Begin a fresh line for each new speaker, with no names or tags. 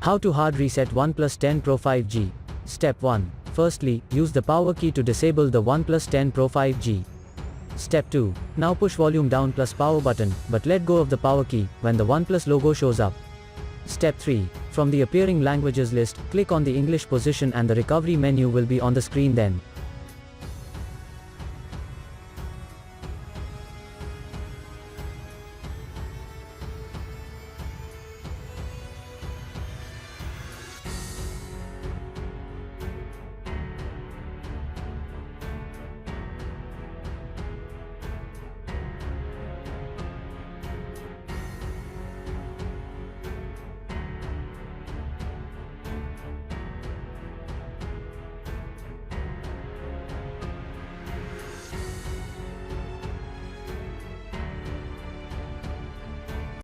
How to hard reset OnePlus 10 Pro 5G. Step 1. Firstly, use the power key to disable the OnePlus 10 Pro 5G. Step 2. Now push volume down plus power button, but let go of the power key when the OnePlus logo shows up. Step 3. From the appearing languages list, click on the English position and the recovery menu will be on the screen then.